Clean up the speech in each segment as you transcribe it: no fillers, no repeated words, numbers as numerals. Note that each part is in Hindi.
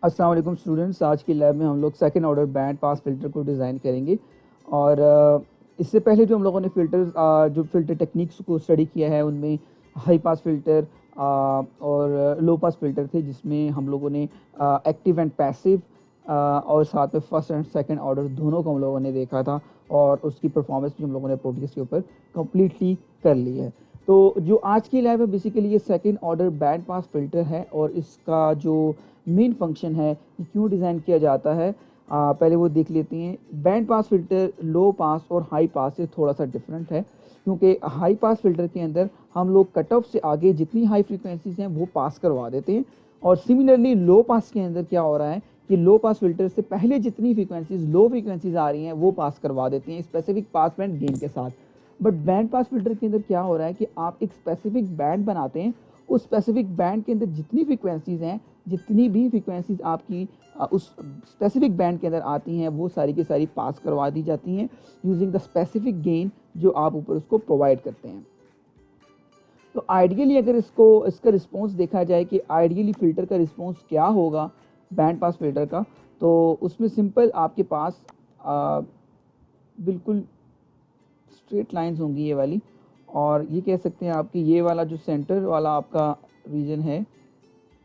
अस्सलाम वालेकुम स्टूडेंट्स। आज की लैब में हम लोग second order band pass filter को डिज़ाइन करेंगे। और इससे पहले जो हम लोगों ने जो फ़िल्टर टेक्निक्स को स्टडी किया है उनमें हाई पास फ़िल्टर और लो पास फ़िल्टर थे, जिसमें हम लोगों ने एक्टिव एंड पैसिव और साथ में फर्स्ट एंड सेकंड ऑर्डर दोनों को हम लोगों ने देखा था, और उसकी परफॉर्मेंस भी हम लोगों ने प्रोटीज के ऊपर कम्प्लीटली कर ली है। तो जो आज की लैब है बेसिकली ये second order band pass filter है, और इसका जो मेन फंक्शन है कि क्यों डिज़ाइन किया जाता है पहले वो देख लेते हैं। बैंड पास फ़िल्टर लो पास और हाई पास से थोड़ा सा डिफरेंट है, क्योंकि हाई पास फ़िल्टर के अंदर हम लोग कट ऑफ से आगे जितनी हाई फ्रीक्वेंसीज हैं वो पास करवा देते हैं, और सिमिलरली लो पास के अंदर क्या हो रहा है कि लो पास फ़िल्टर से पहले जितनी फ्रीक्वेंसीज लो फ्रीक्वेंसीज आ रही हैं वो पास करवा देते हैं स्पेसिफिक पास बैंड गेन के साथ। बट बैंड पास फ़िल्टर के अंदर क्या हो रहा है कि आप एक स्पेसिफिक बैंड बनाते हैं, उस स्पेसिफिक बैंड के अंदर जितनी फ्रीक्वेंसीज हैं, जितनी भी फ्रीक्वेंसीज आपकी उस स्पेसिफिक बैंड के अंदर आती हैं वो सारी की सारी पास करवा दी जाती हैं यूजिंग द स्पेसिफिक गेन जो आप ऊपर उसको प्रोवाइड करते हैं। तो आइडियली अगर इसका रिस्पॉन्स देखा जाए कि आइडियली फ़िल्टर का रिस्पॉन्स क्या होगा बैंड पास फ़िल्टर का, तो उसमें सिंपल आपके पास बिल्कुल स्ट्रेट लाइंस होंगी ये वाली, और ये कह सकते हैं आपकी ये वाला जो सेंटर वाला आपका रीजन है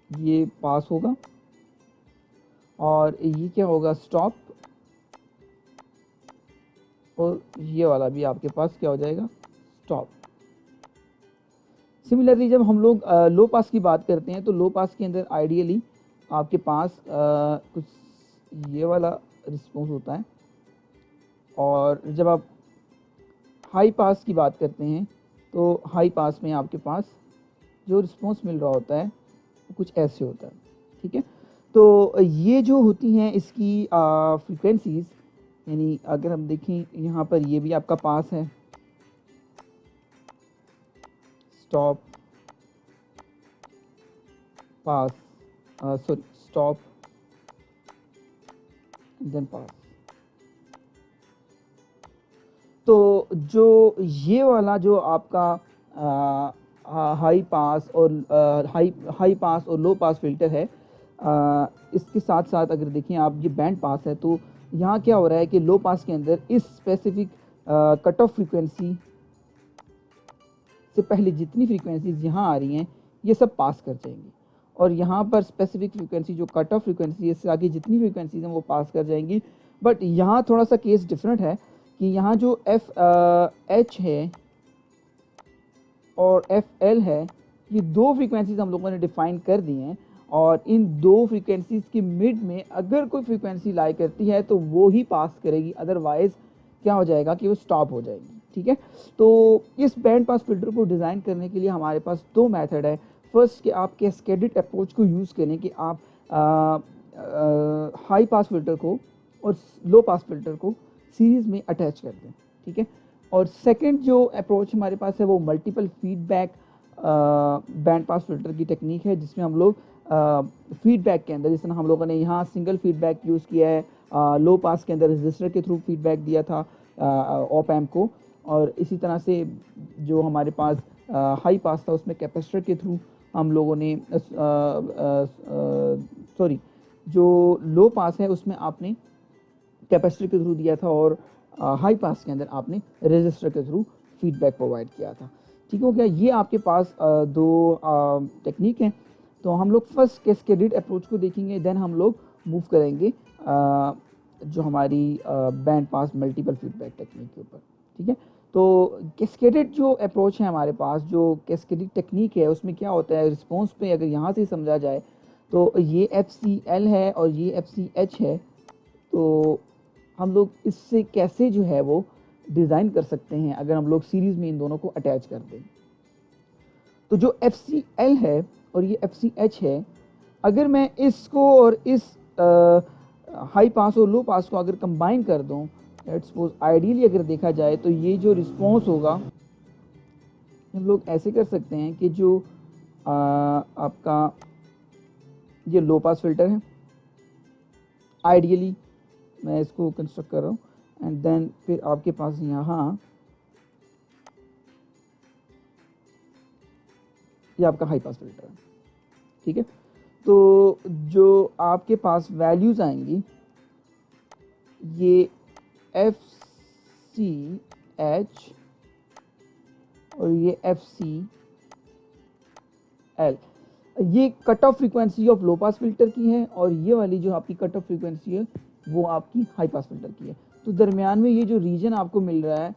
ये पास होगा, और ये क्या होगा स्टॉप, और ये वाला भी आपके पास क्या हो जाएगा स्टॉप। सिमिलरली जब हम लोग लो पास की बात करते हैं तो लो पास के अंदर आइडियली आपके पास कुछ ये वाला रिस्पॉन्स होता है, और जब आप हाई पास की बात करते हैं तो हाई पास में आपके पास जो रिस्पॉन्स मिल रहा होता है वो कुछ ऐसे होता है। ठीक है, तो ये जो होती हैं इसकी फ्रीक्वेंसीज, यानी अगर हम देखें यहाँ पर ये भी आपका पास है, स्टॉप पास, सॉरी स्टॉप देन पास। तो जो ये वाला जो आपका हाई पास और हाई पास और लो पास फ़िल्टर है, इसके साथ साथ अगर देखें आप ये बैंड पास है, तो यहाँ क्या हो रहा है कि लो पास के अंदर इस स्पेसिफिक कट ऑफ फ्रीक्वेंसी से पहले जितनी फ्रीक्वेंसीज यहाँ आ रही हैं ये सब पास कर जाएंगी, और यहाँ पर स्पेसिफिक फ्रीक्वेंसी जो कट ऑफ फ्रीक्वेंसी है इससे आगे जितनी फ्रीक्वेंसीज हैं वो पास कर जाएंगी। बट यहाँ थोड़ा सा केस डिफरेंट है कि यहाँ जो एफ एच है और एफ एल है, ये दो फ्रीक्वेंसीज हम लोगों ने डिफाइन कर दी हैं, और इन दो फ्रीक्वेंसीज के मिड में अगर कोई फ्रीक्वेंसी लाई करती है तो वो ही पास करेगी, अदरवाइज क्या हो जाएगा कि वो स्टॉप हो जाएगी। ठीक है, तो इस बैंड पास फिल्टर को डिज़ाइन करने के लिए हमारे पास दो मेथड है। फर्स्ट कि आप कैस्केडेड अप्रोच को यूज़ करें कि आप हाई पास फिल्टर को और लो पास फिल्टर को सीरीज़ में अटैच कर दें। ठीक है, और सेकंड जो अप्रोच हमारे पास है वो multiple feedback band pass filter की टेक्निक है, जिसमें हम लोग फीडबैक के अंदर, जिस तरह हम लोगों ने यहाँ सिंगल फीडबैक यूज़ किया है, लो पास के अंदर रजिस्टर के थ्रू फीडबैक दिया था ऑप एम्प को, और इसी तरह से जो हमारे पास हाई पास था उसमें कैपेसिटर के थ्रू हम लोगों ने सॉरी जो लो पास है उसमें आपने कैपेसिटर के थ्रू दिया था, और हाई पास के अंदर आपने रजिस्टर के थ्रू फीडबैक प्रोवाइड किया था। ठीक हो गया, ये आपके पास दो टेक्निक हैं। तो हम लोग फर्स्ट कैस्केडेड अप्रोच को देखेंगे, देन हम लोग मूव करेंगे जो हमारी band pass multiple feedback technique के ऊपर। ठीक है, तो कैस्केडेड जो अप्रोच है हमारे पास, जो कैस्केडेड टेक्निक है उसमें क्या होता है, रिस्पॉन्स पे अगर यहाँ से समझा जाए तो ये FCL है और ये FCH है, तो हम लोग इससे कैसे जो है वो डिज़ाइन कर सकते हैं अगर हम लोग सीरीज़ में इन दोनों को अटैच कर दें। तो जो FCL है और ये FCH है, अगर मैं इसको और इस हाई पास और लो पास को अगर कंबाइन कर दूं, लेट्स सपोज आइडियली अगर देखा जाए तो ये जो रिस्पॉन्स होगा हम लोग ऐसे कर सकते हैं कि जो आपका ये लो पास फिल्टर है, आइडियली मैं इसको कंस्ट्रक्ट कर रहा हूँ, एंड देन फिर आपके पास यहाँ ये आपका हाई पास फिल्टर है। ठीक है, तो जो आपके पास वैल्यूज़ आएंगी ये FCH और ये FCL, ये cut off frequency of low pass filter की है और ये वाली जो आपकी कट ऑफ फ्रीक्वेंसी है वो आपकी हाई पास फिल्टर की है। तो दरमियान में ये जो रीजन आपको मिल रहा है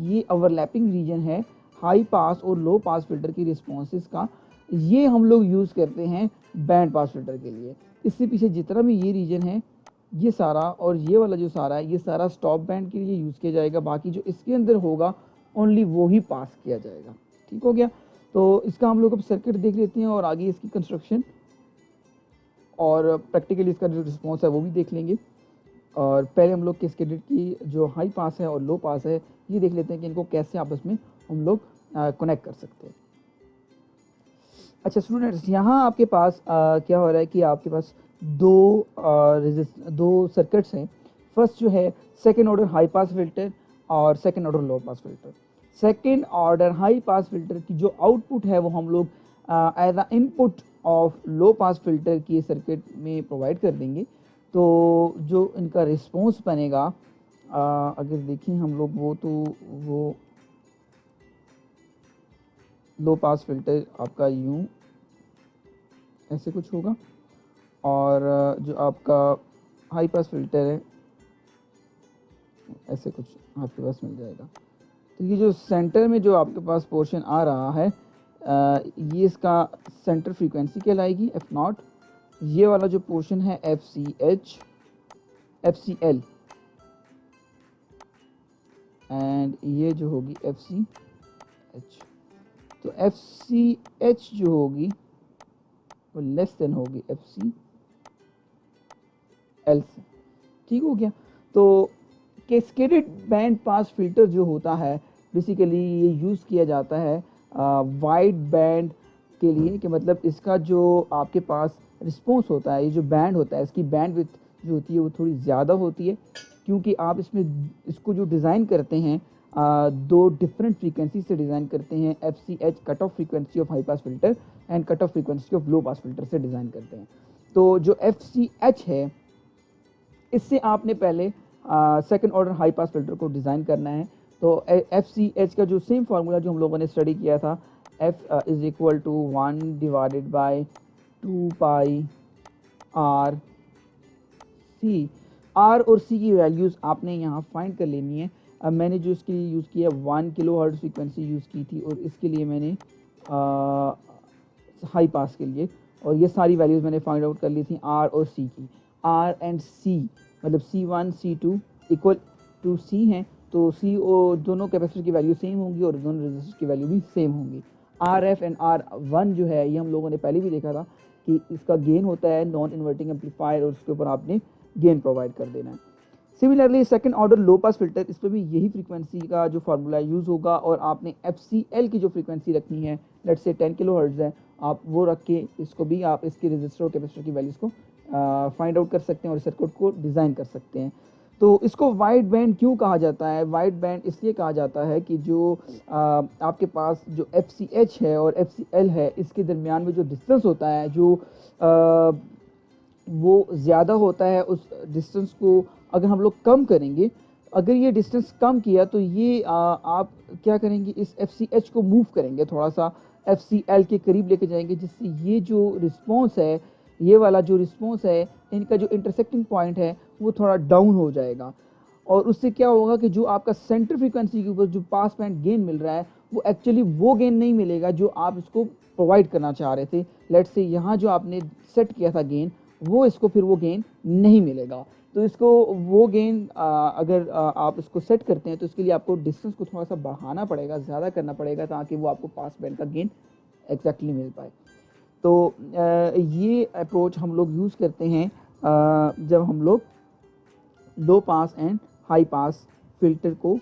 ये ओवरलैपिंग रीजन है हाई पास और लो पास फिल्टर की रिस्पॉन्सेज का। ये हम लोग यूज़ करते हैं बैंड पास फिल्टर के लिए। इससे पीछे जितना भी ये रीजन है ये सारा और ये वाला जो सारा है ये सारा स्टॉप बैंड के लिए यूज़ किया जाएगा, बाकी जो इसके अंदर होगा ओनली वो ही पास किया जाएगा। ठीक हो गया। तो इसका हम लोग अब सर्किट देख लेते हैं और आगे इसकी कंस्ट्रक्शन और प्रैक्टिकली इसका जो रिस्पॉन्स है वो भी देख लेंगे। और पहले हम लोग कैस्केडेड की जो हाई पास है और लो पास है ये देख लेते हैं कि इनको कैसे आपस में हम लोग कनेक्ट कर सकते हैं। अच्छा स्टूडेंट्स, यहाँ आपके पास क्या हो रहा है कि आपके पास दो सर्किट्स हैं। फर्स्ट जो है second order high pass filter और second order low pass filter. Second order high pass filter की जो आउटपुट है वो हम लोग as a input of low pass filter की सर्किट में प्रोवाइड कर देंगे। तो जो इनका रिस्पॉन्स बनेगा अगर देखें हम लोग वो लो पास फिल्टर आपका यूँ ऐसे कुछ होगा और जो आपका हाई पास फिल्टर है ऐसे कुछ आपके पास मिल जाएगा। तो ये जो सेंटर में जो आपके पास पोर्शन आ रहा है ये इसका सेंटर फ्रीक्वेंसी कहलाएगी F0। ये वाला जो पोर्शन है FCL एंड ये जो होगी FCH। तो FCH जो होगी वो लेस देन होगी FCL से। ठीक हो गया। तो कैस्केडेड बैंड पास फिल्टर जो होता है बेसिकली ये यूज़ किया जाता है वाइड बैंड के लिए, कि मतलब इसका जो आपके पास रिस्पॉन्स होता है, ये जो बैंड होता है इसकी बैंडविड्थ जो होती है वो थोड़ी ज़्यादा होती है, क्योंकि आप इसको जो डिज़ाइन करते हैं दो डिफरेंट फ्रीक्वेंसी से डिज़ाइन करते हैं। FCH cut off frequency of high pass filter and cut off frequency of low pass filter से डिज़ाइन करते हैं। तो जो FCH है इससे आपने पहले second order high pass filter को डिज़ाइन करना है। तो FCH का जो सेम फार्मूला जो हम लोगों ने स्टडी किया था F is equal to 1 divided by 2 pi R C। R और C की वैल्यूज़ आपने यहाँ फाइंड कर लेनी है। अब मैंने जो इसके लिए यूज़ किया 1 किलोहर्ट्ज़ फ्रीक्वेंसी यूज़ की थी और इसके लिए मैंने हाई पास के लिए, और ये सारी वैल्यूज़ मैंने फाइंड आउट कर ली थी R और C की। R एंड C मतलब C1 C2 equal to C हैं, तो C और दोनों कैपेसिटर की वैल्यू सेम होंगी और दोनों रेजिस्टर की वैल्यू भी सेम होंगी। RF एंड R1 जो है ये हम लोगों ने पहले भी देखा था कि इसका गेन होता है नॉन इन्वर्टिंग एम्पलीफायर और उसके ऊपर आपने गेन प्रोवाइड कर देना है। Similarly second order low pass filter, इस पर भी यही फ्रीक्वेंसी का जो फार्मूला यूज़ होगा और आपने FCL की जो फ्रीक्वेंसी रखनी है लेट्स से 10 किलोहर्ट्ज़ है, आप वो रख के इसको भी आप इसके रेजिस्टर और कैपेसिटर की वैल्यूज़ को फाइंड आउट कर सकते हैं और सर्किट को डिज़ाइन कर सकते हैं। तो इसको वाइड बैंड क्यों कहा जाता है? वाइड बैंड इसलिए कहा जाता है कि जो आपके पास जो FCH है और FCL है इसके दरमियान में जो डिस्टेंस होता है जो वो ज़्यादा होता है, उस डिस्टेंस को अगर हम लोग कम करेंगे, अगर ये डिस्टेंस कम किया तो ये आप क्या करेंगे, इस FCH को मूव करेंगे थोड़ा सा FCL के करीब लेके जाएंगे, जिससे ये जो रिस्पॉन्स है, ये वाला जो रिस्पॉन्स है, इनका जो इंटरसेक्टिंग पॉइंट है वो थोड़ा डाउन हो जाएगा। और उससे क्या होगा कि जो आपका सेंटर फ्रीक्वेंसी के ऊपर जो पास बैंड गेन मिल रहा है वो एक्चुअली वो गेन नहीं मिलेगा जो आप इसको प्रोवाइड करना चाह रहे थे। लेट्स से यहाँ जो आपने सेट किया था गेन, वो इसको फिर वो गेन नहीं मिलेगा। तो इसको वो गेन अगर आप इसको सेट करते हैं तो इसके लिए आपको डिस्टेंस को थोड़ा सा बढ़ाना पड़ेगा, ज़्यादा करना पड़ेगा, ताकि वो आपको पास बैंड का गेन एग्जैक्टली मिल पाए। तो ये अप्रोच हम लोग यूज़ करते हैं जब हम लोग लो पास एंड हाई पास फिल्टर को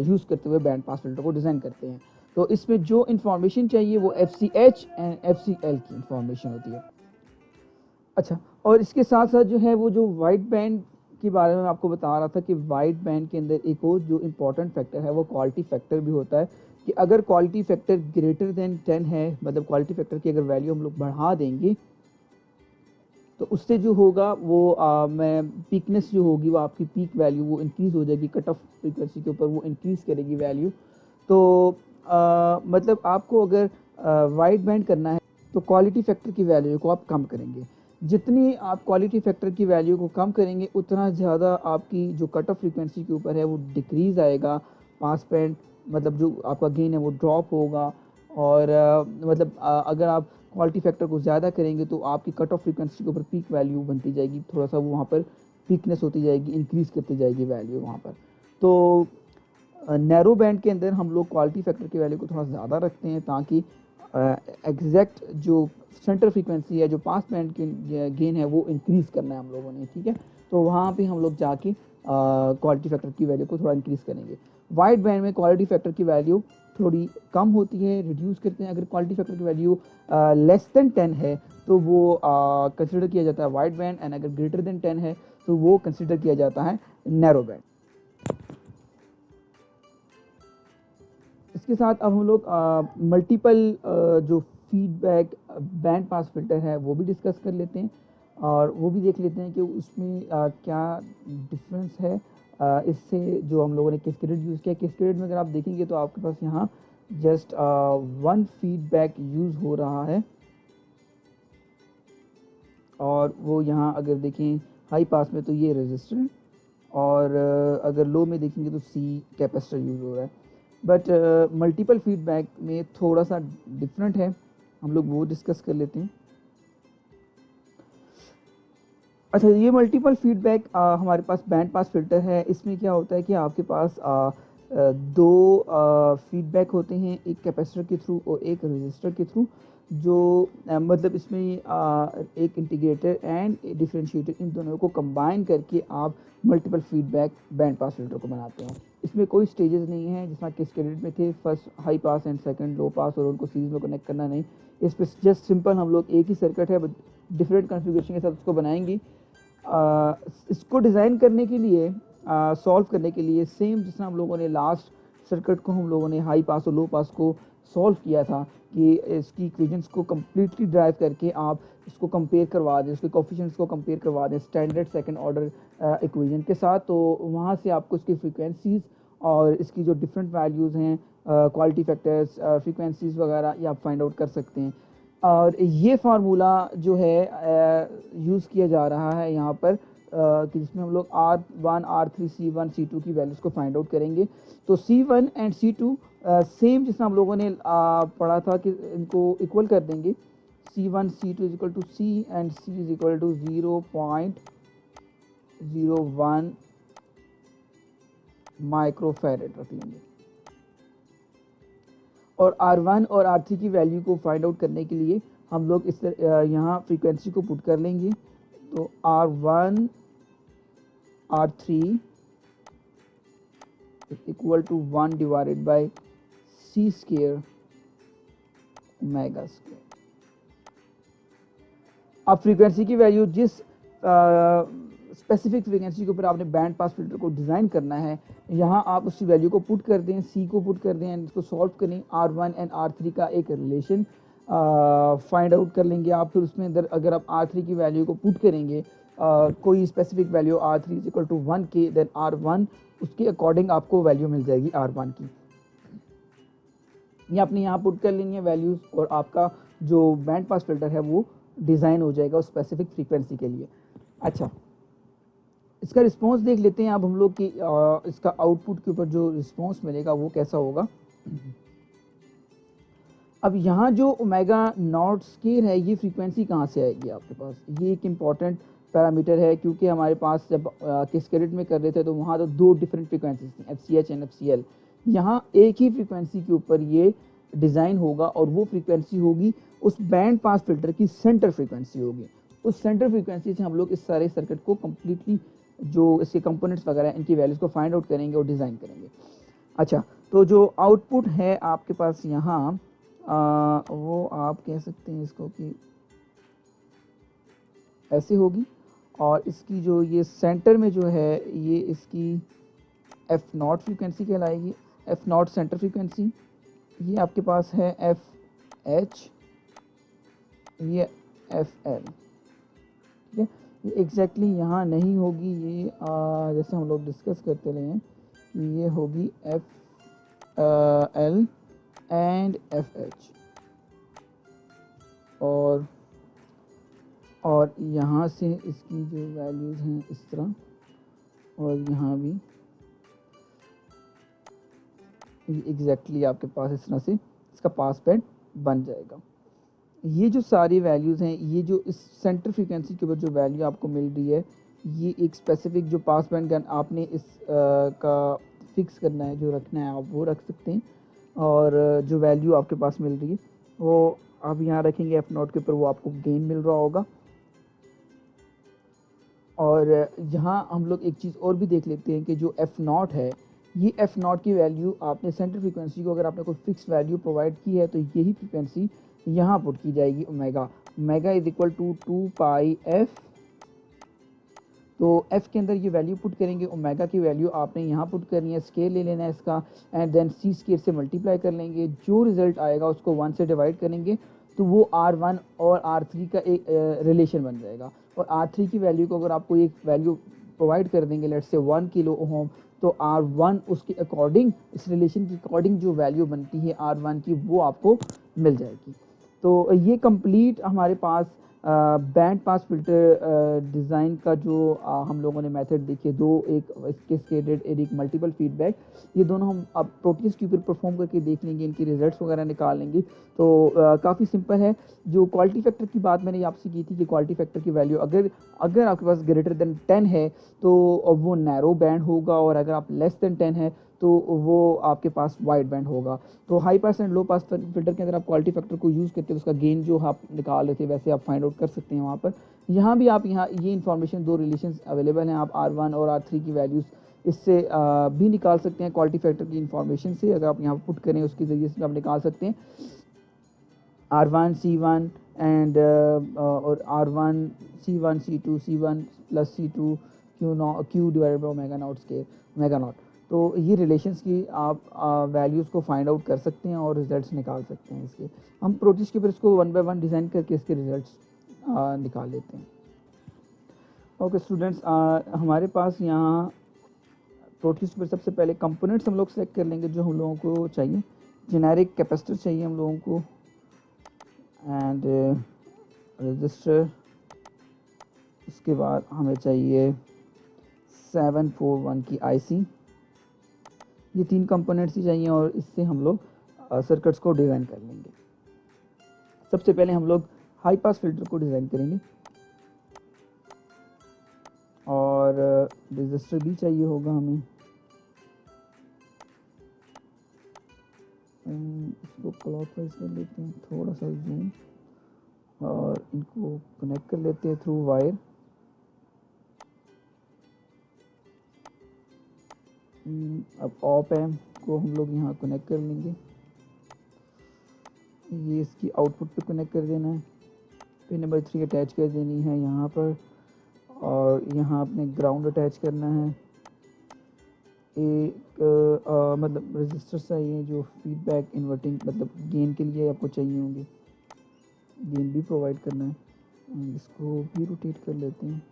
यूज़ करते हुए बैंड पास फिल्टर को डिज़ाइन करते हैं। तो इसमें जो इन्फॉर्मेशन चाहिए वो FCH एंड FCL की इन्फॉर्मेशन होती है। अच्छा, और इसके साथ साथ जो है वो जो वाइड बैंड के बारे में आपको बता रहा था कि वाइड बैंड के अंदर एक और जो इम्पॉर्टेंट फैक्टर है वो क्वालिटी फैक्टर भी होता है, कि अगर क्वालिटी फैक्टर ग्रेटर देन 10 है, मतलब क्वालिटी फैक्टर की अगर वैल्यू हम लोग बढ़ा देंगे तो उससे जो होगा वो मैं पीकनेस जो होगी वो आपकी पीक वैल्यू वो इंक्रीज़ हो जाएगी, कट ऑफ फ्रीक्वेंसी के ऊपर वो इंक्रीज़ करेगी वैल्यू। तो मतलब आपको अगर वाइड बैंड करना है तो क्वालिटी फैक्टर की वैल्यू को आप कम करेंगे। जितनी आप क्वालिटी फैक्टर की वैल्यू को कम करेंगे उतना ज़्यादा आपकी जो कट ऑफ फ्रीक्वेंसी के ऊपर है वो डिक्रीज़ आएगा, पास बैंड मतलब जो आपका गेन है वो ड्रॉप होगा। और मतलब अगर आप क्वालिटी फैक्टर को ज़्यादा करेंगे तो आपकी कट ऑफ फ्रीक्वेंसी के ऊपर पीक वैल्यू बनती जाएगी, थोड़ा सा वो वहाँ पर पीकनेस होती जाएगी, इंक्रीज़ करती जाएगी वैल्यू वहाँ पर। तो नैरो बैंड के अंदर हम लोग क्वालिटी फैक्टर की वैल्यू को थोड़ा ज़्यादा रखते हैं ताकि एग्जैक्ट जो सेंटर फ्रीक्वेंसी है, जो पास बैंड की गेन है वो इंक्रीज़ करना है हम लोगों ने, ठीक है। तो वहाँ पे हम लोग जाके क्वालिटी फैक्टर की वैल्यू को थोड़ा इंक्रीज़ करेंगे। वाइड बैंड में क्वालिटी फैक्टर की वैल्यू थोड़ी कम होती है, रिड्यूस करते हैं। अगर क्वालिटी फैक्टर की वैल्यू लेस देन 10 है तो वो कंसिडर किया जाता है वाइड बैंड, एंड अगर ग्रेटर देन 10 है तो वो कंसिडर किया जाता है नैरो बैंड। इसके साथ अब हम लोग मल्टीपल जो फीडबैक बैंड पास फिल्टर है वो भी डिस्कस कर लेते हैं, और वो भी देख लेते हैं कि उसमें क्या डिफरेंस है इससे जो हम लोगों ने कैस्केडेड यूज़ किया। कैस्केडेड में अगर आप देखेंगे तो आपके पास यहाँ जस्ट वन फीडबैक यूज़ हो रहा है, और वो यहाँ अगर देखें हाई पास में तो ये रेजिस्टर, और अगर लो में देखेंगे तो सी कैपेसिटर यूज़ हो रहा है। बट मल्टीपल फीडबैक में थोड़ा सा डिफरेंट है, हम लोग वो डिस्कस कर लेते हैं। अच्छा, ये मल्टीपल फीडबैक हमारे पास बैंड पास फिल्टर है। इसमें क्या होता है कि आपके पास दो फीडबैक होते हैं, एक कैपेसिटर के थ्रू और एक रजिस्टर के थ्रू, जो मतलब इसमें एक इंटीग्रेटर एंड डिफरेंशिएटर इन दोनों को कंबाइन करके आप multiple feedback band pass filter को बनाते हैं। इसमें कोई स्टेजेस नहीं है जिसमें कैस्केडेड में थे, first high pass and second low pass, और उनको सीरीज में कनेक्ट करना नहीं। इस पर जस्ट सिंपल हम लोग एक ही सर्किट है डिफरेंट कॉन्फ़िगरेशन के साथ उसको बनाएंगे। इसको डिज़ाइन करने के लिए सॉल्व करने के लिए सेम जिस तरह हम लोगों ने लास्ट सर्किट को हम लोगों ने हाई पास और लो पास को सॉल्व किया था कि इसकी इक्वेशंस को कम्प्लीटली ड्राइव करके आप इसको कंपेयर करवा दें, उसके कोफिशिएंट्स को कंपेयर करवा दें स्टैंडर्ड सेकंड ऑर्डर इक्वेशन के साथ, तो वहाँ से आपको इसकी फ्रीक्वेंसीज़ और इसकी जो डिफरेंट वैल्यूज़ हैं, क्वालिटी फैक्टर्स, फ्रीक्वेंसीज़ वगैरह, ये आप फाइंड आउट कर सकते हैं। और ये फार्मूला जो है यूज़ किया जा रहा है यहाँ पर कि जिसमें हम लोग R1, R3, C1, C2 की वैल्यूज़ को फाइंड आउट करेंगे। तो C1 एंड C2 सेम जिस हम लोगों ने पढ़ा था कि इनको इक्वल कर देंगे। C1 C2 is equal to C and C is equal to 0.01 microfarad रख लेंगे। और R1 और R3 की वैल्यू को फाइंड आउट करने के लिए हम लोग इस यहाँ फ्रीक्वेंसी को पुट कर लेंगे। तो R1 R3 equal to 1 divided by C square omega square. अब फ्रीक्वेंसी की वैल्यू जिस स्पेसिफिक फ्रीक्वेंसी के ऊपर आपने बैंड पास फिल्टर को डिज़ाइन करना है, यहाँ आप उसी वैल्यू को पुट कर दें, सी को पुट कर दें एंड इसको सॉल्व करें। R1 एंड R3 का एक रिलेशन फाइंड आउट कर लेंगे आप। फिर उसमें अंदर अगर आप R3 की वैल्यू को पुट करेंगे कोई specific value R3 is equal to 1 K, then R1 उसके अकॉर्डिंग आपको वैल्यू मिल जाएगी R1 की। ये आपने यहाँ पुट कर लेनी है वैल्यूज़, और आपका जो बैंड पास फिल्टर है वो डिज़ाइन हो जाएगा उस स्पेसिफिक फ्रीक्वेंसी के लिए। अच्छा, इसका रिस्पॉन्स देख लेते हैं अब हम लोग कि इसका आउटपुट के ऊपर जो रिस्पॉन्स मिलेगा वो कैसा होगा। अब यहाँ जो ओमेगा नॉट स्क्वायर है, ये फ्रीक्वेंसी कहाँ से आएगी आपके पास, ये एक इम्पॉर्टेंट पैरामीटर है, क्योंकि हमारे पास जब कैस्केडेड में कर रहे थे तो वहाँ तो दो डिफरेंट फ्रीक्वेंसीज थी, FCH एंड FCL। यहाँ एक ही फ्रीक्वेंसी के ऊपर ये डिज़ाइन होगा, और वो फ्रीक्वेंसी होगी उस बैंड पास फिल्टर की सेंटर फ्रीक्वेंसी होगी। उस सेंटर फ्रीक्वेंसी से हम लोग इस सारे सर्किट को कम्प्लीटली जो इसके कंपोनेंट्स वगैरह इनकी वैल्यूज़ को फाइंड आउट करेंगे और डिज़ाइन करेंगे। अच्छा, तो जो आउटपुट है आपके पास यहाँ वो आप कह सकते हैं इसको कि ऐसे होगी, और इसकी जो ये सेंटर में जो है ये इसकी F0 फ्रीक्वेंसी कहलाएगी। F0 सेंटर फ्रीक्वेंसी, ये आपके पास है FH, ये FL, ठीक है। ये एग्जैक्टली यहाँ नहीं होगी, ये जैसे हम लोग डिस्कस करते रहे हैं कि ये होगी FL एंड FH, और यहाँ से इसकी जो वैल्यूज़ हैं इस तरह, और यहाँ भी एग्जैक्टली आपके पास इस तरह से इसका पास बैंड बन जाएगा। ये जो सारी वैल्यूज़ हैं, ये जो इस सेंटर फ्रीक्वेंसी के ऊपर जो वैल्यू आपको मिल रही है, ये एक स्पेसिफिक जो पास बैंड का आपने इस का फिक्स करना है, जो रखना है आप वो रख सकते हैं। और जो वैल्यू आपके पास मिल रही है वो आप यहाँ रखेंगे F0 के ऊपर, वो आपको गेन मिल रहा होगा। और यहाँ हम लोग एक चीज़ और भी देख लेते हैं कि जो F0 है, ये F0 की वैल्यू आपने सेंटर फ्रीक्वेंसी को अगर आपने कोई फिक्स वैल्यू प्रोवाइड की है तो यही फ्रीक्वेंसी यहाँ पुट की जाएगी omega. Omega is equal to 2πf। तो f के अंदर ये वैल्यू पुट करेंगे, ओमेगा की वैल्यू आपने यहाँ पुट करनी है, स्केल ले लेना है इसका, एंड देन c स्केल से मल्टीप्लाई कर लेंगे। जो रिजल्ट आएगा उसको 1 से डिवाइड करेंगे तो वो R1 और R3 का एक रिलेशन बन जाएगा। और R3 की वैल्यू को अगर आपको एक वैल्यू प्रोवाइड कर देंगे, लेट्स से 1 किलो ओम, तो R1 उसके अकॉर्डिंग, इस रिलेशन के अकॉर्डिंग जो वैल्यू बनती है R1 की, वो आपको मिल जाएगी। तो ये कंप्लीट हमारे pass band pass filter design का जो हम लोगों ने मेथड देखे, दो, एक कैस्केडेड और एक मल्टीपल फीडबैक, ये दोनों हम अब प्रोटीज के ऊपर परफॉर्म करके देख लेंगे, इनके रिजल्ट्स वगैरह निकाल लेंगे। तो काफ़ी सिंपल है। जो क्वालिटी फैक्टर की बात मैंने आपसे की थी कि क्वालिटी फैक्टर की वैल्यू अगर आपके पास ग्रेटर देन 10 है तो वो नैरो बैंड होगा, और अगर आप लेस देन 10 है तो वो आपके पास वाइड बैंड होगा। तो high pass and low pass filter के अंदर आप क्वालिटी फैक्टर को यूज़ करते हैं, उसका गेन जो आप निकाल रहे थे वैसे आप फाइंड आउट कर सकते हैं वहाँ पर। यहाँ भी आप यहाँ ये इन्फॉर्मेशन, दो रिलेशंस अवेलेबल हैं, आप R1 और R3 की वैल्यूज़ इससे भी निकाल सकते हैं। क्वालिटी फैक्टर की इन्फॉर्मेशन से अगर आप यहाँ पुट करें उसके ज़रिए से आप निकाल सकते हैं R1 C1 एंड और R1 C1 C2 C1 plus C2 Q divided by omega naught square omega naught. तो ये रिलेशंस की आप वैल्यूज़ को फाइंड आउट कर सकते हैं और रिजल्ट्स निकाल सकते हैं इसके। हम प्रोटीज के ऊपर इसको 1 बाय 1 डिज़ाइन करके इसके रिजल्ट्स निकाल लेते हैं। ओके स्टूडेंट्स, हमारे पास यहाँ प्रोटीज के ऊपर सबसे पहले कंपोनेंट्स हम लोग सेलेक्ट कर लेंगे जो हम लोगों को चाहिए। जेनेरिक कैपेसिटर चाहिए हम लोगों को, एंड रजिस्टर, उसके बाद हमें चाहिए 741 की IC। ये 3 कंपोनेंट्स ही चाहिए और इससे हम लोग सर्किट्स को डिज़ाइन कर लेंगे। सबसे पहले हम लोग हाई पास फिल्टर को डिज़ाइन करेंगे, और रजिस्टर भी चाहिए होगा हमें। इसको क्लॉकवाइज कर लेते हैं, थोड़ा सा जूम, और इनको कनेक्ट कर लेते हैं थ्रू वायर। अब ऑप एम्प को हम लोग यहाँ कनेक्ट कर लेंगे, ये इसकी आउटपुट पे कनेक्ट कर देना है। पिन नंबर 3 अटैच कर देनी है यहाँ पर, और यहाँ आपने ग्राउंड अटैच करना है। एक मतलब रजिस्टर चाहिए जो फीडबैक इन्वर्टिंग, मतलब गेन के लिए आपको चाहिए होंगे, गेन भी प्रोवाइड करना है। इसको भी रोटेट कर लेते हैं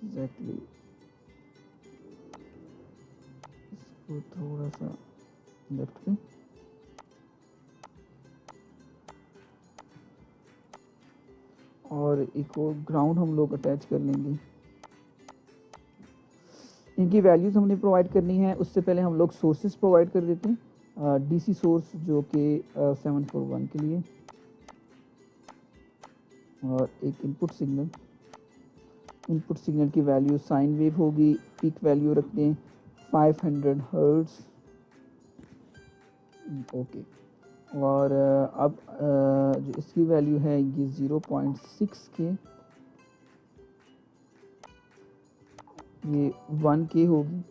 एग्जैक्टली, इसको थोड़ा सा लेफ्ट पे, और एक और ग्राउंड हम लोग अटैच कर लेंगे। इनकी वैल्यूज़ हमने प्रोवाइड करनी है, उससे पहले हम लोग सोर्सेस प्रोवाइड कर देते हैं। DC सोर्स जो कि 741 के लिए, और एक इनपुट सिग्नल। इनपुट सिग्नल की वैल्यू साइन वेव होगी, पीक वैल्यू रखते हैं 500 हर्ट्ज। ओके, और अब जो इसकी वैल्यू है ये 0.6 के, ये 1K होगी,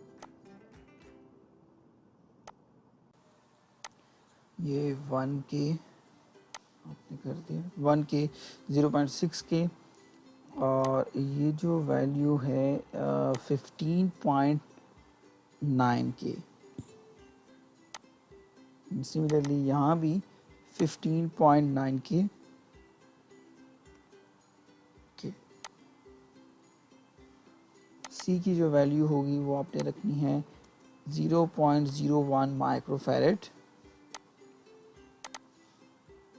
ये 1K आपने कर दिया 1K 0.6K, और ये जो वैल्यू है 15.9K। सिमिलरली यहाँ भी 15.9K डीसी की जो वैल्यू होगी वो आपने रखनी है 0.01 माइक्रोफैरेड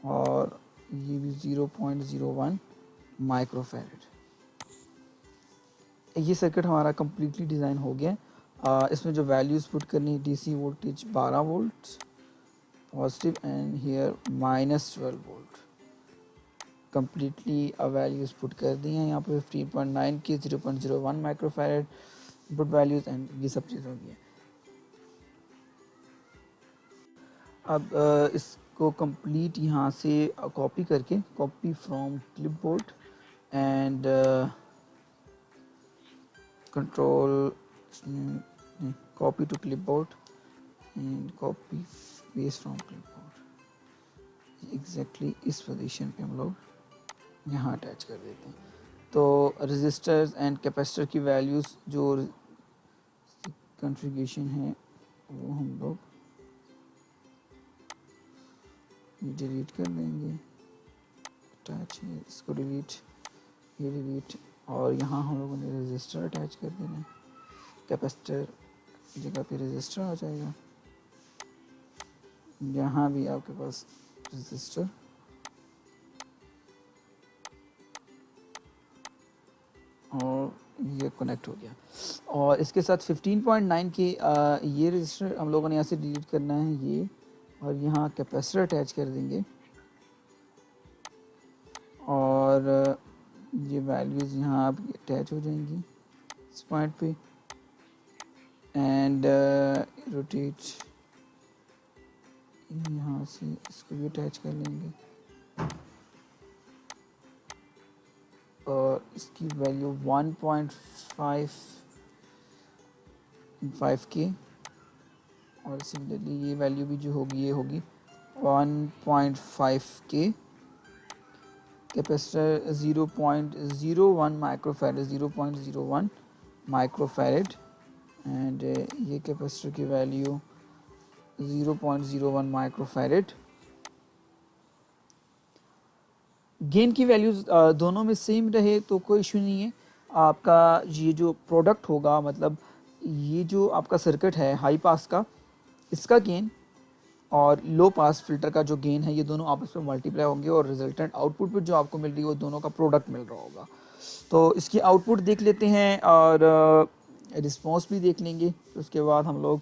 और ये भी 0.01 माइक्रोफैरेड। ये सर्किट हमारा कम्प्लीटली डिज़ाइन हो गया। इसमें जो वैल्यूज़ पुट करनी है, DC voltage 12 volt positive and here -12 volt, completely values put कर दी हैं। यहाँ पे 15.9 की 0.01 माइक्रोफैरेड इनपुट वैल्यूज़ एंड ये सब चीज़ होगी। अब इसको कंप्लीट यहाँ से कॉपी करके, copy from clipboard and control copy to clipboard and copy paste from clipboard, exactly इस पोजीशन पे हम लोग यहाँ अटैच कर देते हैं। तो रजिस्टर्स एंड कैपेसिटर की वैल्यूज़ जो कॉन्फ़िगरेशन है वो हम लोग डिलीट कर देंगे। अटैच है, इसको डिलीट, ये डिलीट, और यहाँ हम लोगों ने रजिस्टर अटैच कर देना है। कैपेसिटर जगह पे रजिस्टर आ जाएगा, यहाँ भी आपके पास रजिस्टर, और ये कनेक्ट हो गया। और इसके साथ 15.9 के ये रजिस्टर हम लोगों ने यहाँ से डिलीट करना है ये, और यहाँ कैपेसिटर अटैच कर देंगे और ये वैल्यूज़ यहाँ आप अटैच हो जाएंगी इस पॉइंट पे एंड रोटेट, यहाँ से इसको भी अटैच कर लेंगे और इसकी वैल्यू 1.5 के, और सिमिलरली ये वैल्यू भी जो होगी ये होगी 1.5 के। कैपेसिटर 0.01 माइक्रोफैरेड, 0.01 माइक्रोफैरेड एंड ये कैपेसिटर की वैल्यू 0.01 माइक्रोफैरेड। गेन की वैल्यूज़ दोनों में सेम रहे तो कोई इशू नहीं है। आपका ये जो प्रोडक्ट होगा, मतलब ये जो आपका सर्किट है हाई पास का, इसका गेन और लो पास फिल्टर का जो गेन है, ये दोनों आपस में मल्टीप्लाई होंगे और रिजल्टेंट आउटपुट पर जो आपको मिल रही है वो दोनों का प्रोडक्ट मिल रहा होगा। तो इसकी आउटपुट देख लेते हैं और रिस्पॉन्स भी देख लेंगे। तो उसके बाद हम लोग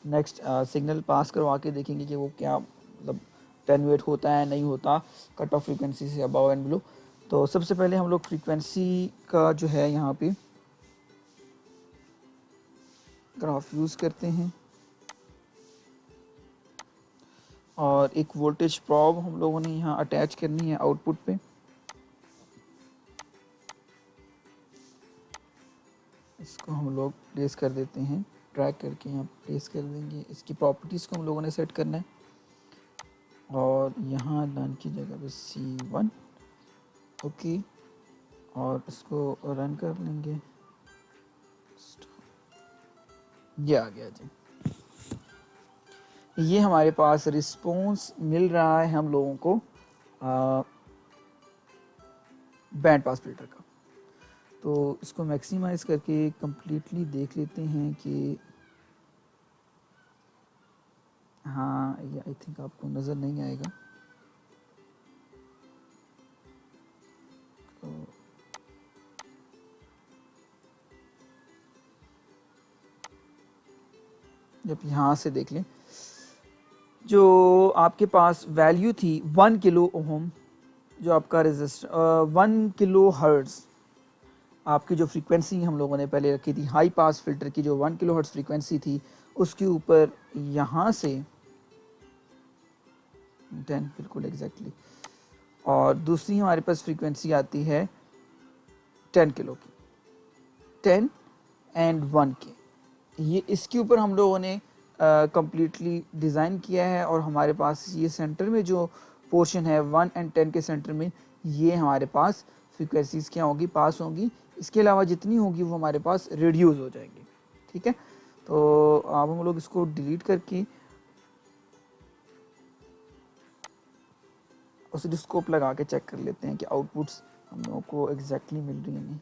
नेक्स्ट सिग्नल पास करवा के देखेंगे कि वो क्या मतलब टेनुएट होता है नहीं होता कट ऑफ फ्रीक्वेंसी से अबव एंड बिलो। तो सबसे पहले हम लोग फ्रीक्वेंसी का जो है यहाँ पे ग्राफ यूज़ करते हैं और एक वोल्टेज प्रॉब हम लोगों ने यहाँ अटैच करनी है आउटपुट पे। इसको हम लोग प्लेस कर देते हैं, ड्रैग करके यहाँ प्लेस कर देंगे। इसकी प्रॉपर्टीज़ को हम लोगों ने सेट करना है और यहाँ डन की जगह पे C1 ओके, और इसको रन कर लेंगे। ये आ गया जी, ये हमारे पास रिस्पॉन्स मिल रहा है हम लोगों को बैंड पास फिल्टर का। तो इसको मैक्सिमाइज़ करके कम्प्लीटली देख लेते हैं कि हाँ, ये आई थिंक आपको नज़र नहीं आएगा। तो जब यहाँ से देख लें, जो आपके पास वैल्यू थी 1 किलो ओम, जो आपका रेजिस्टर 1 किलो हर्ट्ज़, आपकी जो फ्रीक्वेंसी हम लोगों ने पहले रखी थी हाई पास फिल्टर की, जो 1 किलो हर्ट्ज़ फ्रीक्वेंसी थी, उसके ऊपर यहाँ से 10 बिल्कुल एग्जैक्टली, और दूसरी हमारे पास फ्रीक्वेंसी आती है 10 किलो की, 10 एंड 1 के। ये इसके ऊपर हम लोगों ने कम्प्लीटली डिज़ाइन किया है और हमारे पास ये सेंटर में जो पोर्शन है 1 एंड 10 के सेंटर में, ये हमारे पास फ्रीक्वेंसीज़ क्या होगी, पास होंगी। इसके अलावा जितनी होगी वो हमारे पास रिड्यूस हो जाएंगी। ठीक है, तो अब हम लोग इसको डिलीट करके ऑसिलोस्कोप लगा के चेक कर लेते हैं कि आउटपुट्स हम लोगों को एग्जैक्टली मिल रही हैं नहीं।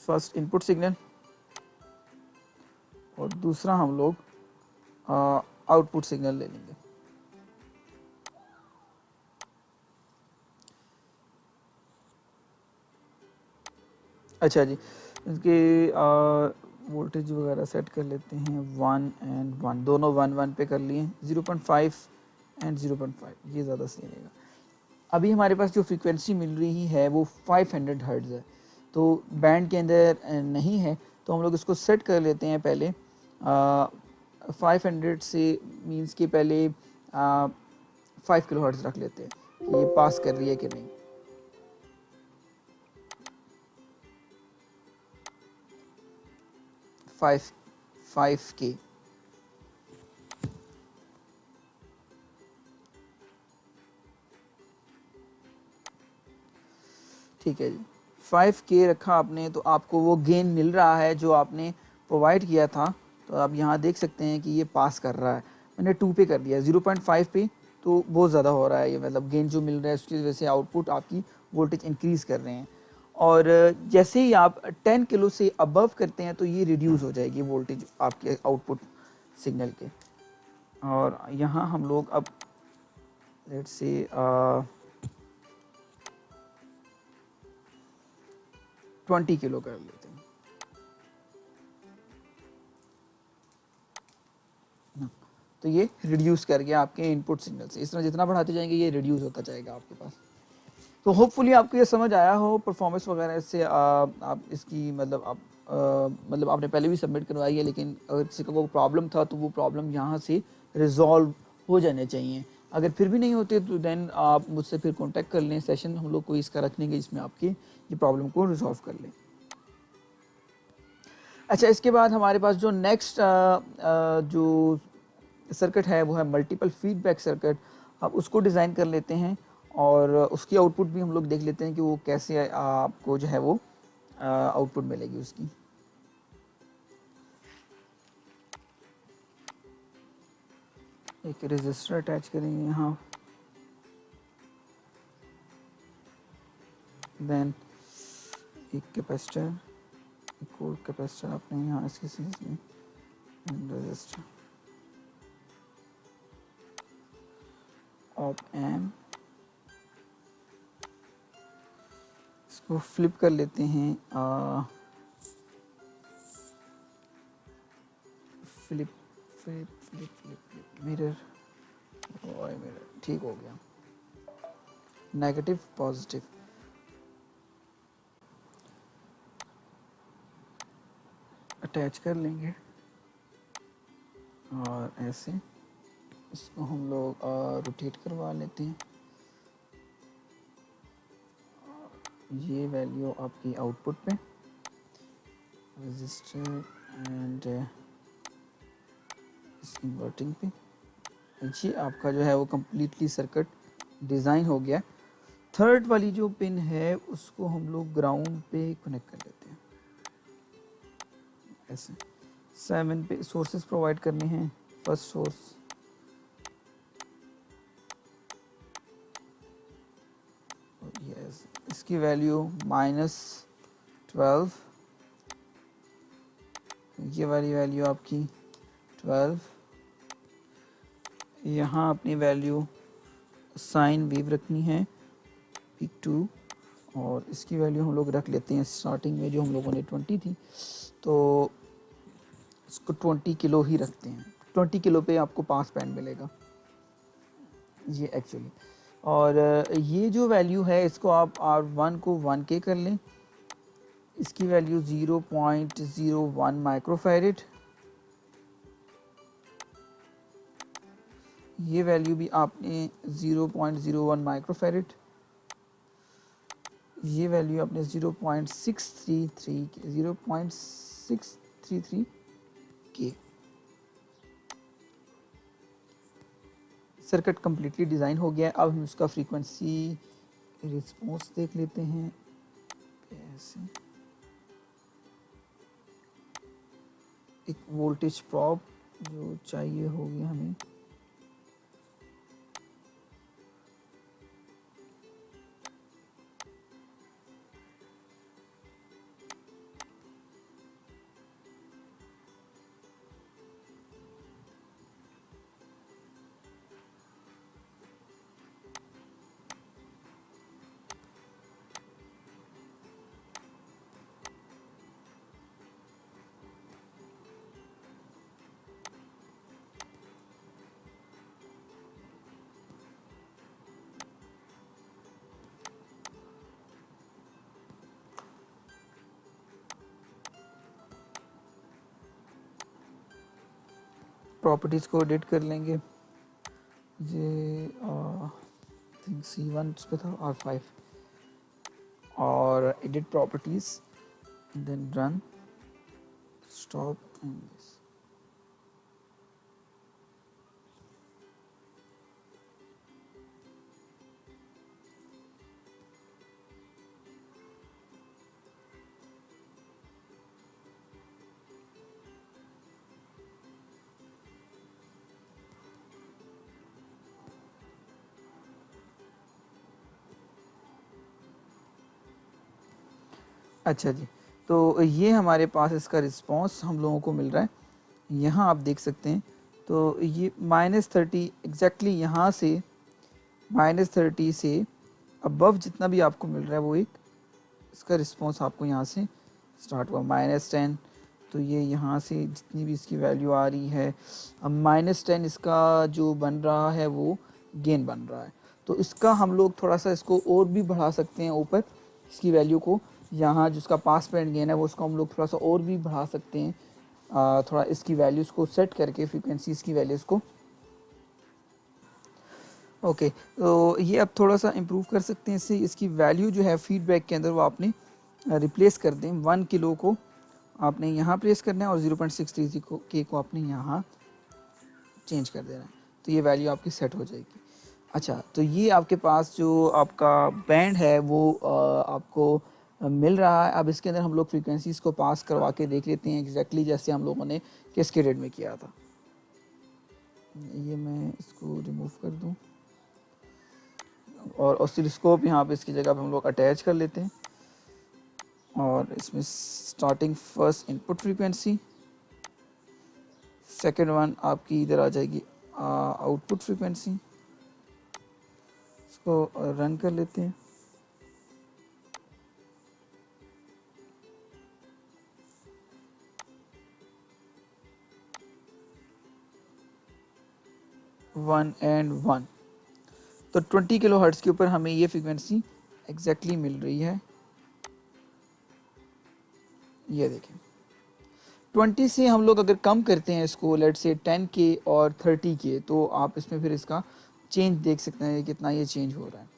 फर्स्ट इनपुट सिग्नल और दूसरा हम लोग आउटपुट सिग्नल ले लेंगे। अच्छा जी, इसके वोल्टेज वगैरह सेट कर लेते हैं 1 एंड 1, दोनों 1 1 पे कर लिए, 0.5 एंड 0.5, ये ज़्यादा सही रहेगा। अभी हमारे पास जो फ्रीक्वेंसी मिल रही है वो 500 हर्ट्ज़ है, तो बैंड के अंदर नहीं है, तो हम लोग इसको सेट कर लेते हैं पहले 500 से, मींस के पहले 5 किलो हर्ट्ज़ रख लेते हैं कि ये पास कर रही है कि नहीं। फाइव के ठीक है जी, 5K रखा आपने, तो आपको वो गेन मिल रहा है जो आपने प्रोवाइड किया था। तो आप यहाँ देख सकते हैं कि ये पास कर रहा है, मैंने 2 पे कर दिया, 0.5 पे तो बहुत ज़्यादा हो रहा है ये, मतलब गेन जो मिल रहा है उसकी वजह से आउटपुट आपकी वोल्टेज इंक्रीज़ कर रहे हैं। और जैसे ही आप 10 किलो से अबव करते हैं तो ये रिड्यूस हो जाएगी वोल्टेज आपके आउटपुट सिग्नल के। और यहाँ हम लोग अब लेट्स से 20 किलो कर लेते हैं। तो ये रिड्यूस कर गया आपके इनपुट सिग्नल से। इस तरह जितना बढ़ाते जाएंगे ये रिड्यूस होता जाएगा आपके पास। तो होपफुली आपको ये समझ आया हो परफॉर्मेंस वगैरह से। आप इसकी मतलब आप मतलब आपने पहले भी सबमिट करवाई है, लेकिन अगर किसी का कोई प्रॉब्लम था तो वो प्रॉब्लम यहाँ से रिजॉल्व हो जाने चाहिए। अगर फिर भी नहीं होते तो देन आप मुझसे फिर कांटेक्ट कर लें, सेशन हम लोग कोई इसका रख लेंगे जिसमें आपकी ये प्रॉब्लम को रिजॉल्व कर लें। अच्छा, इसके बाद हमारे पास जो नेक्स्ट जो सर्किट है वो है मल्टीपल फीडबैक सर्किट। अब उसको डिज़ाइन कर लेते हैं और उसकी आउटपुट भी हम लोग देख लेते हैं कि वो कैसे आपको जो है वो आउटपुट मिलेगी उसकी। एक रेजिस्टर अटैच करेंगे यहाँ, देन एक कैपेसिटर, एक और कैपेसिटर आपने यहाँ इसके सीरीज में, रेजिस्टर, ऑप एम्प। इसको फ्लिप कर लेते हैं, flip flip flip flip flip mirror, mirror ठीक हो गया, नेगेटिव पॉजिटिव। अटैच कर लेंगे और ऐसे इसको हम लोग रोटेट करवा लेते हैं। ये वैल्यू आपकी आउटपुट पे, रजिस्टर एंड इस इन्वर्टिंग पे। ये आपका जो है वो कम्प्लीटली सर्किट डिज़ाइन हो गया। थर्ड वाली जो पिन है उसको हम लोग ग्राउंड पे कनेक्ट कर लेते हैं ऐसे। 7 पे सोर्सेस प्रोवाइड करने हैं। फर्स्ट सोर्स यस, इसकी वैल्यू -12, ये वाली वैल्यू आपकी 12। यहाँ अपनी वैल्यू साइन वेव रखनी है पीक 2, और इसकी वैल्यू हम लोग रख लेते हैं स्टार्टिंग में जो हम लोगों ने 20 थी, तो इसको 20 किलो ही रखते हैं। 20 किलो पे आपको पास बैंड मिलेगा ये एक्चुअली। और ये जो वैल्यू है इसको आप R1 को 1K कर लें, इसकी वैल्यू 0.01 माइक्रोफैरेड, ये वैल्यू भी आपने 0.01 माइक्रोफैरेड, ये वैल्यू आपने 0.633 के। सर्किट कम्प्लीटली डिज़ाइन हो गया है। अब हम उसका फ्रीक्वेंसी रिस्पॉन्स देख लेते हैं ऐसे। एक वोल्टेज प्रॉब जो चाहिए होगी हमें, प्रॉपर्टीज़ को एडिट कर लेंगे। ये थिंक C1 उस पे था और 5 और edit properties then run stop and this. अच्छा जी, तो ये हमारे पास इसका रिस्पॉन्स हम लोगों को मिल रहा है। यहाँ आप देख सकते हैं, तो ये -30 एग्जैक्टली यहाँ से -30 से अबव जितना भी आपको मिल रहा है वो एक इसका रिस्पॉन्स आपको यहाँ से स्टार्ट हुआ। -10 तो ये यहाँ से जितनी भी इसकी वैल्यू आ रही है, अब -10 इसका जो बन रहा है वो गेन बन रहा है। तो इसका हम लोग थोड़ा सा इसको और भी बढ़ा सकते हैं ऊपर, इसकी वैल्यू को। यहाँ जिसका पास बैंड गेन है वो उसको हम लोग थोड़ा सा और भी बढ़ा सकते हैं, थोड़ा इसकी वैल्यूज़ को सेट करके, फ्रीक्वेंसीज़ की वैल्यूज़ को। ओके, तो ये अब थोड़ा सा इम्प्रूव कर सकते हैं इससे। इसकी वैल्यू जो है फीडबैक के अंदर वो आपने रिप्लेस कर दें। 1 किलो को आपने यहाँ प्लेस करना है और 0.633 को आपने यहाँ चेंज कर देना है, तो ये वैल्यू आपकी सेट हो जाएगी। अच्छा, तो ये आपके पास जो आपका बैंड है वो आपको मिल रहा है। अब इसके अंदर हम लोग फ्रीक्वेंसीज़ को पास करवा के देख लेते हैं एग्जैक्टली जैसे हम लोगों ने कैस्केडेड में किया था। ये मैं इसको रिमूव कर दूं और ऑसिलोस्कोप यहाँ पे इसकी जगह पे हम लोग अटैच कर लेते हैं और इसमें starting first input frequency, second one आपकी इधर आ जाएगी आउटपुट फ्रीक्वेंसी। इसको रन कर लेते हैं। वन एंड वन, तो 20 किलो हर्ट्ज़ के ऊपर हमें ये फ्रीक्वेंसी एग्जैक्टली मिल रही है। ये देखें, 20 से हम लोग अगर कम करते हैं इसको, लेट से 10 के और 30 के, तो आप इसमें फिर इसका चेंज देख सकते हैं कितना ये चेंज हो रहा है।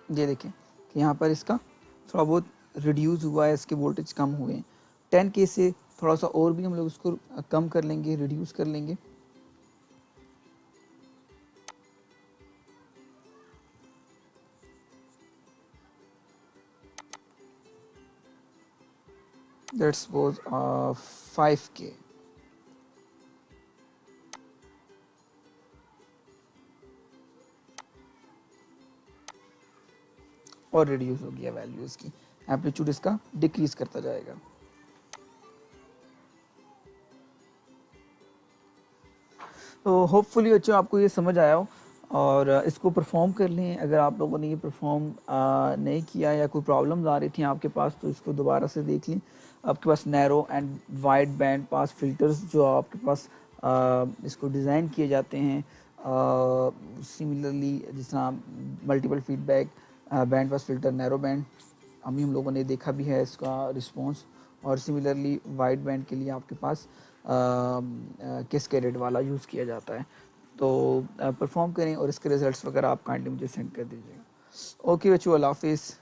ये देखें कि यहाँ पर इसका थोड़ा बहुत रिड्यूस हुआ है, इसके वोल्टेज कम हुए हैं। 10 के से थोड़ा सा और भी हम लोग उसको कम कर लेंगे, रिड्यूस कर लेंगे। Let's suppose 5K। और रिड्यूस हो गया वैल्यू इसकी, एम्पलीट्यूड इसका डिक्रीज करता जाएगा। तो होपफुली बच्चों आपको ये समझ आया हो और इसको परफॉर्म कर लें। अगर आप लोगों ने ये परफॉर्म नहीं किया या कोई प्रॉब्लम्स आ रही थी आपके पास, तो इसको दोबारा से देख लें। आपके पास narrow and wide band pass filters जो आपके पास इसको डिज़ाइन किए जाते हैं, सिमिलरली जिस तरह multiple feedback band pass filter, narrow band अभी हम लोगों ने देखा भी है इसका रिस्पॉन्स, और सिमिलरली वाइड बैंड के लिए आपके पास कैस्केडेड वाला यूज़ किया जाता है। तो परफॉर्म करें और इसके रिजल्ट्स वगैरह आप काइंडली मुझे सेंड कर दीजिएगा। ओके बच्चों, अल्लाह हाफिज़।